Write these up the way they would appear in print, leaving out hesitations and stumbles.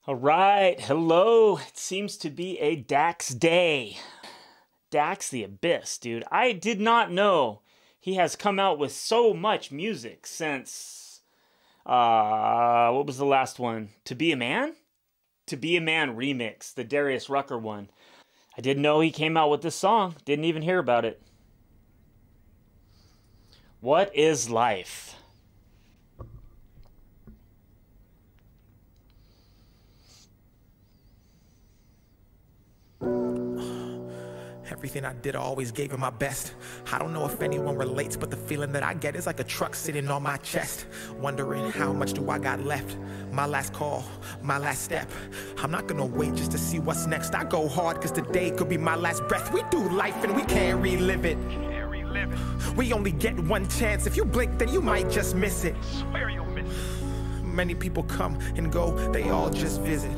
All right, hello. It seems to be a Dax day. Dax the Abyss, dude. I did not know he has come out with so much music since, what was the last one? To Be a Man? To Be a Man remix, the Darius Rucker one. I didn't know he came out with this song. Didn't even hear about it. What is life? Everything I did, I always gave it my best. I don't know if anyone relates, but the feeling that I get is like a truck sitting on my chest. Wondering how much do I got left? My last call, my last step. I'm not gonna wait just to see what's next. I go hard cause today could be my last breath. We do life and we can't relive it. We only get one chance. If you blink, then you might just miss it. Swear you'll miss it. Many people come and go, they all just visit.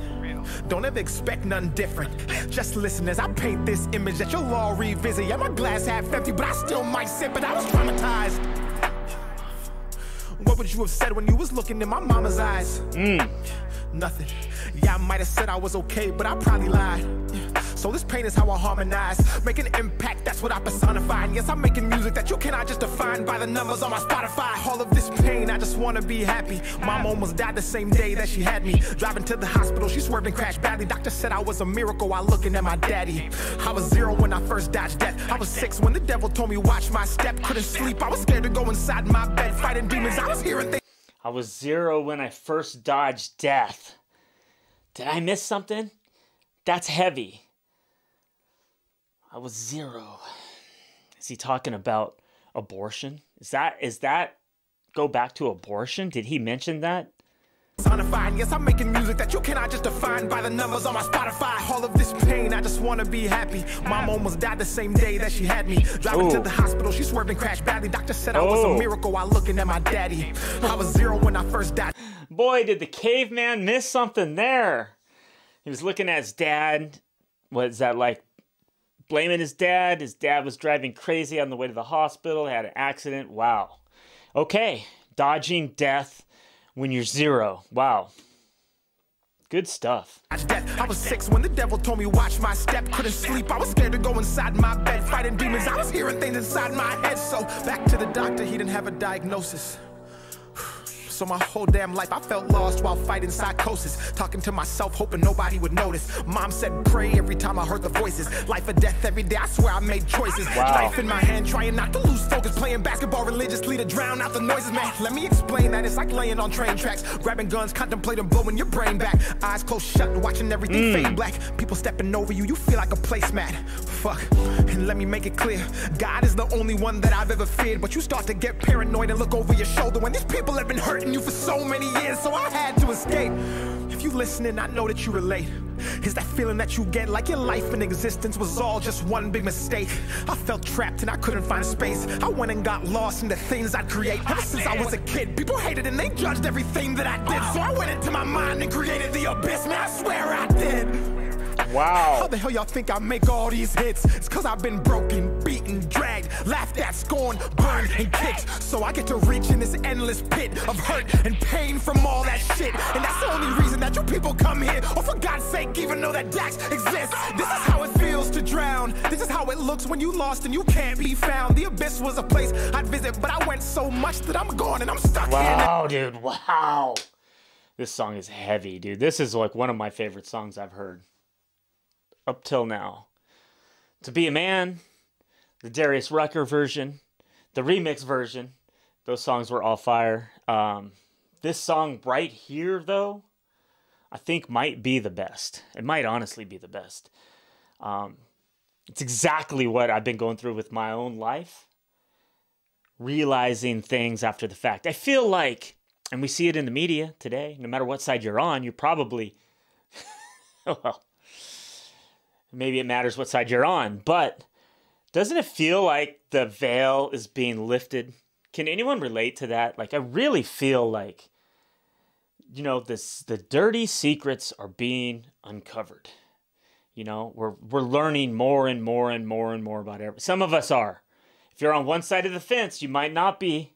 Don't ever expect nothing different. Just listen as I paint this image that you'll all revisit. Yeah, my glass half empty, but I still might sip it. I was traumatized. What would you have said when you was looking in my mama's eyes? Nothing. Yeah, I might have said I was okay, but I probably lied. So this pain is how I harmonize. Make an impact, that's what I personify. And yes, I'm making music that you cannot just define by the numbers on my Spotify. All of this pain, I just wanna be happy. Mom almost died the same day that she had me. Driving to the hospital, she swerved and crashed badly. Doctor said I was a miracle while looking at my daddy. I was 0 when I first dodged death. I was 6 when the devil told me watch my step. Couldn't sleep, I was scared to go inside my bed. Fighting demons, I was hearing things. I was 0 when I first dodged death. Did I miss something? That's heavy. I was 0. Is he talking about abortion? Is that go back to abortion? Did he mention that? Yes, I'm making music that you cannot just define by the numbers on my Spotify. All of this pain, I just want to be happy. Mom almost died the same day that she had me. Driving to the hospital, she swerved and crashed badly. Doctor said I was a miracle while looking at my daddy. I was 0 when I first died. Boy, did the caveman miss something there. He was looking at his dad. What is that like? Blaming his dad. His dad was driving crazy on the way to the hospital. Had an accident. Wow. Okay. Dodging death when you're 0. Wow. Good stuff. I was 6 when the devil told me watch my step. Couldn't sleep. I was scared to go inside my bed. Fighting demons. I was hearing things inside my head. So back to the doctor. He didn't have a diagnosis. So my whole damn life I felt lost while fighting psychosis. Talking to myself, hoping nobody would notice. Mom said pray every time I heard the voices. Life or death every day, I swear I made choices. Life in my hand, trying not to lose focus. Playing basketball religiously to drown out the noises, man. Let me explain that. It's like laying on train tracks. Grabbing guns, contemplating blowing your brain back. Eyes closed shut, watching everything fade black. People stepping over you, you feel like a placemat. Fuck, and let me make it clear. God is the only one that I've ever feared. But you start to get paranoid and look over your shoulder when these people have been hurting you for so many years, so I had to escape. If you listening, I know that you relate. Is that feeling that you get like your life and existence was all just one big mistake? I felt trapped and I couldn't find space. I went and got lost in the things I'd create. Ever since I was a kid, people hated and they judged everything that I did. So I went into my mind and created the abyss. Man, I swear I did. Wow. How the hell y'all think I make all these hits? It's cause I've been broken, beaten, dragged, laughed at, scorned, burned, and kicked. So I get to reach in this endless pit of hurt and pain from all that shit. And that's the only reason that you people come here. Or for God's sake, even know that Dax exists. This is how it feels to drown. This is how it looks when you lost and you can't be found. The abyss was a place I'd visit, but I went so much that I'm gone and I'm stuck here. Wow, dude, wow. This song is heavy, dude. This is like one of my favorite songs I've heard up till now. To Be a Man, the Darius Rucker version, the remix version, those songs were all fire. This song right here, though, I think might be the best. It might honestly be the best. It's exactly what I've been going through with my own life, realizing things after the fact. I feel like, and we see it in the media today, no matter what side you're on, you're probably, well, maybe it matters what side you're on, but doesn't it feel like the veil is being lifted? Can anyone relate to that? Like, I really feel like, you know, the dirty secrets are being uncovered. You know, we're learning more and more and more and more about everything. Some of us are. If you're on one side of the fence, you might not be.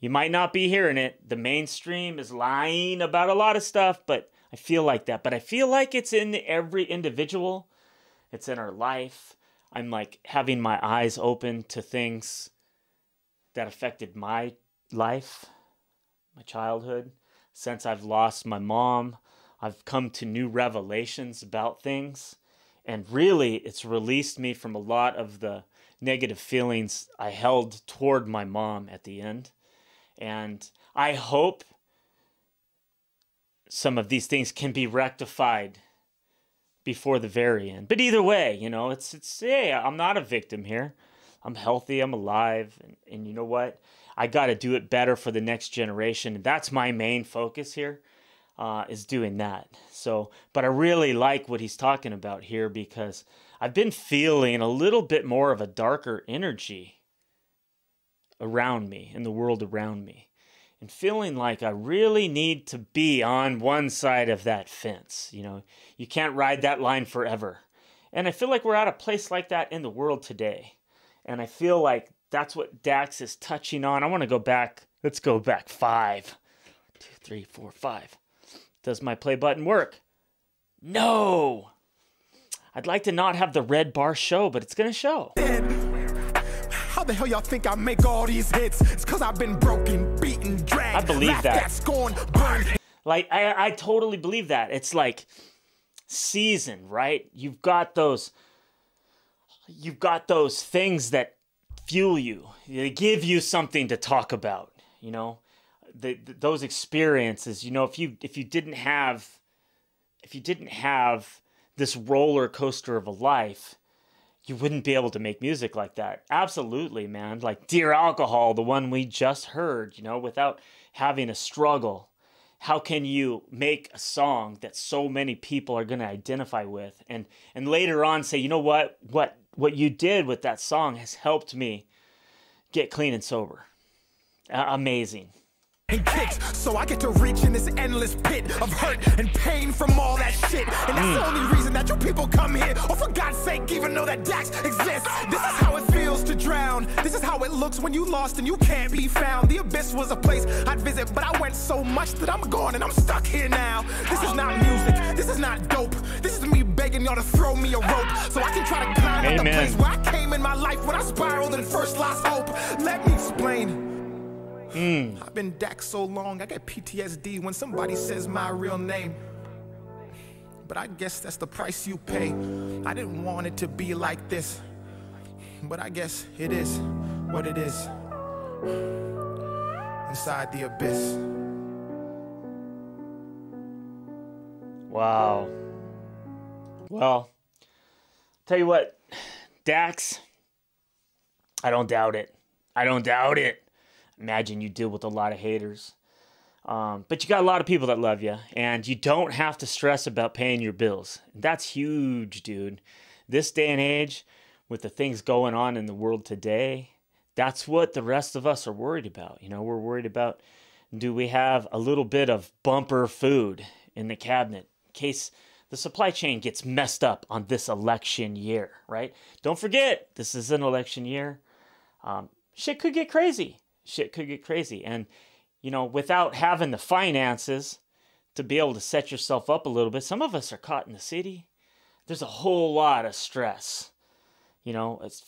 You might not be hearing it. The mainstream is lying about a lot of stuff, but I feel like that, but I feel like it's in every individual. It's in our life. I'm like having my eyes open to things that affected my life, my childhood. Since I've lost my mom, I've come to new revelations about things. And really, it's released me from a lot of the negative feelings I held toward my mom at the end. And I hope some of these things can be rectified before the very end. But either way, you know, it's hey, I'm not a victim here. I'm healthy, I'm alive, and you know what? I got to do it better for the next generation. And that's my main focus here, is doing that. So, but I really like what he's talking about here, because I've been feeling a little bit more of a darker energy around me, in the world around me, and feeling like I really need to be on one side of that fence. You know, you can't ride that line forever. And I feel like we're at a place like that in the world today. And I feel like that's what Dax is touching on. I want to go back. Let's go back 5. 2, 3, 4, 5. Does my play button work? No. I'd like to not have the red bar show, but it's going to show. How the hell y'all think I make all these hits? It's because I've been broken, beaten, dragged. I believe that. Scorned, burned. Like, I totally believe that. It's like season, right? You've got those things that fuel you. They give you something to talk about, you know? Those experiences, you know, if you didn't have this roller coaster of a life, you wouldn't be able to make music like that. Absolutely, man. Like Dear Alcohol, the one we just heard, you know, without having a struggle. How can you make a song that so many people are going to identify with, and later on say, you know what you did with that song has helped me get clean and sober. Amazing. And kicks, so I get to reach in this endless pit of hurt and pain from all that shit. And that's the only reason that you people come here. Oh, for God's sake, even know that Dax exists. This is how it feels to drown. This is how it looks when you lost and you can't be found. The abyss was a place I'd visit, but I went so much that I'm gone and I'm stuck here now. This is not music, this is not dope. This is me begging y'all to throw me a rope so I can try to climb up the place where I came in my life when I spiraled and first lost hope. Let me explain. I've been Dax so long, I get PTSD when somebody says my real name. But I guess that's the price you pay. I didn't want it to be like this, but I guess it is what it is. Inside the abyss. Wow. Well, tell you what, Dax, I don't doubt it. I don't doubt it. Imagine you deal with a lot of haters. But you got a lot of people that love you, and you don't have to stress about paying your bills. That's huge, dude. This day and age, with the things going on in the world today, that's what the rest of us are worried about. You know, we're worried about, do we have a little bit of bumper food in the cabinet in case the supply chain gets messed up on this election year, right? Don't forget, this is an election year. Shit could get crazy. Shit could get crazy. And, you know, without having the finances to be able to set yourself up a little bit, some of us are caught in the city. There's a whole lot of stress, you know, it's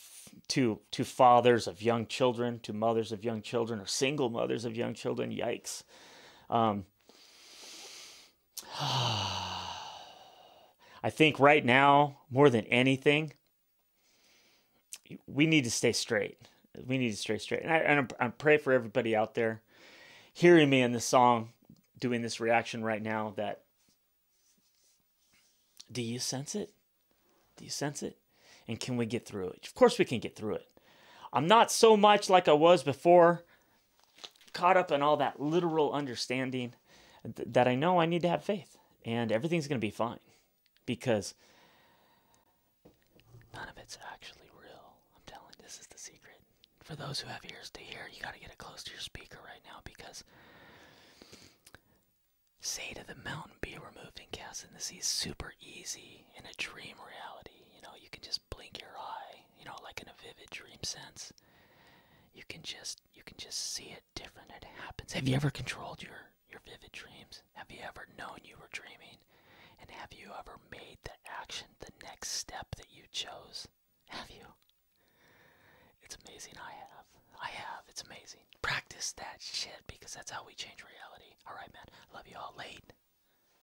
to fathers of young children, to mothers of young children, or single mothers of young children. Yikes. I think right now, more than anything, we need to stay straight. We need to stay straight. And I pray for everybody out there hearing me in this song, doing this reaction right now, that, do you sense it? Do you sense it? And can we get through it? Of course we can get through it. I'm not so much like I was before, caught up in all that literal understanding, that I know I need to have faith. And everything's going to be fine. Because none of it's actually real. I'm telling you, this is the secret. For those who have ears to hear, you got to get it close to your speaker right now, because say to the mountain, be removed and cast in the sea is super easy in a dream reality. You know, you can just blink your eye, you know, like in a vivid dream sense. You can just see it different. It happens. Have you ever controlled your vivid dreams? Have you ever known you were dreaming? And have you ever made the action the next step that you chose? Have you? It's amazing. I have. It's amazing. Practice that shit, because that's how we change reality. Alright, man. Love you all. Late.